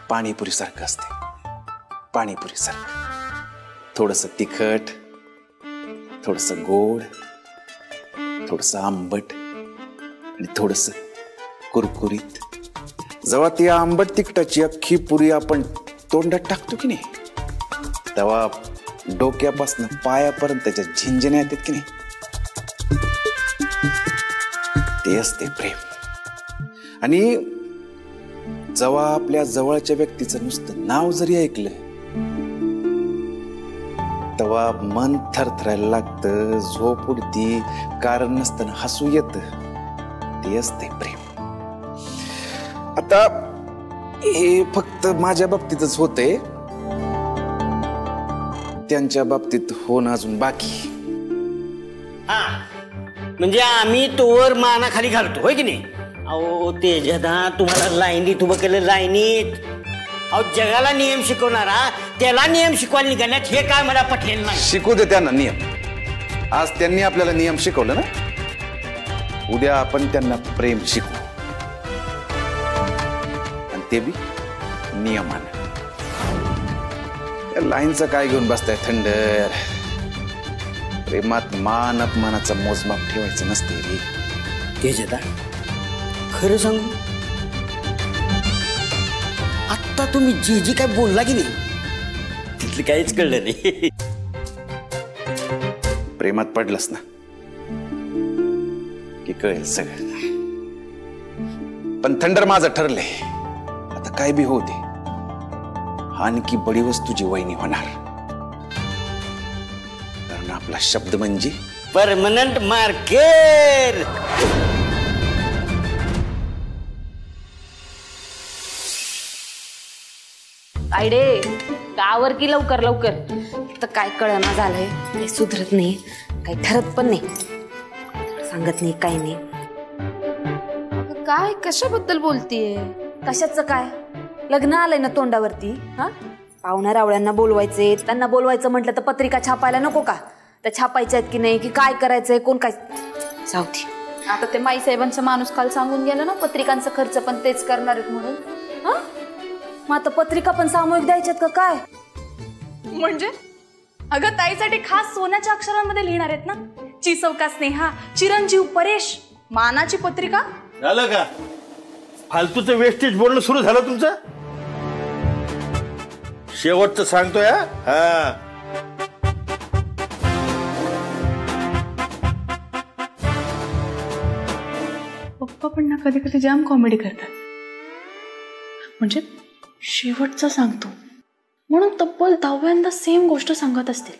पाणीपुरी सारखं असते, पाणीपुरी सारखं. थोडंसं तिखट, थोडंसं गोड, थोडंसं आंबट आणि थोडंसं कुरकुरीत. जेव्हा ती आंबट तिखटाची अख्खी पुरी आपण तोंडात टाकतो की नाही, तेव्हा डोक्यापासून पायापर्यंत त्याच्या झिंजण्या येतात की नाही, ते असते प्रेम. आणि जेव्हा आपल्या जवळच्या व्यक्तीचं नुसतं नाव जरी ऐकलं, तेव्हा मन थरथरायला लागतं, झोप उडती, कारण नसताना हसू येतं. ते असते प्रेम. आता हे फक्त माझ्या बाबतीतच होते, त्यांच्या बाबतीत होणं अजून बाकी. हा म्हणजे आम्ही तोवर माना खाली घालतो, होय की नाही? अहो तेजदा, तुम्हाला लाईनीत उभं केलं, लाईनीत. अहो जगाला नियम शिकवणारा त्याला नियम शिकवायला निघाल्यात, हे काय मला पटलेलं नाही. शिकू दे त्यांना नियम. आज त्यांनी आपल्याला नियम शिकवलं ना, उद्या आपण त्यांना प्रेम शिकवू, आणि ते बी नियमानं. त्या लाईनचं काय घेऊन बसताय थंडर? प्रेमात मान अपमानाचा मोजमाप ठेवायचं नसते रे. तेजदा, खरं सांगू, आत्ता तुम्ही जी जी काय बोलला की नाही, तिथलं काहीच कळलं नाही. प्रेमात पडलंस ना की कळेल सगळं. पण थंडर माझं ठरलंय, आता काय बी होऊ दे, आणखी बडी वस्तूची वहिनी होणार. कारण आपला शब्द म्हणजे परमनंट मार्केर. आयडे गावर की लवकर लवकर. तर काय कळना झालंय, काही सुधरत नाही, काही ठरत पण नाही, सांगत नाही, काही नाही. काय कशाबद्दल बोलतीये? कशाचं काय? लग्न आलंय ना तोंडावरती. हा, पाहुण्या रावळ्यांना बोलवायचे, त्यांना बोलवायचं म्हटलं तर पत्रिका छापायला नको का? त्या छापायच्या आहेत की नाही, की काय करायचंय, कोण काय? जाऊती. आता ते माई साहेबांचा माणूस काल सांगून गेला ना, पत्रिकांचा खर्च पण तेच करणार आहेत म्हणून. हा, मग आता पत्रिका पण सामूहिक द्यायच्यात का काय? म्हणजे अगं ताईसाठी खास सोन्याच्या अक्षरांमध्ये लिहिणार आहेत ना. चिसवका स्नेहा, चिरंजीव परेश, मानाची पत्रिका. झालं का? फालतूचं वेस्टेज बोलणं सुरू झालं तुमचं? शेवटचं सांगतोय. हा, पप्पा पण ना कधी कधी जाम कॉमेडी करतात. म्हणजे शेवटचं सांगतो म्हणून तब्बल 10व्यांदा सेम गोष्ट सांगत असतील.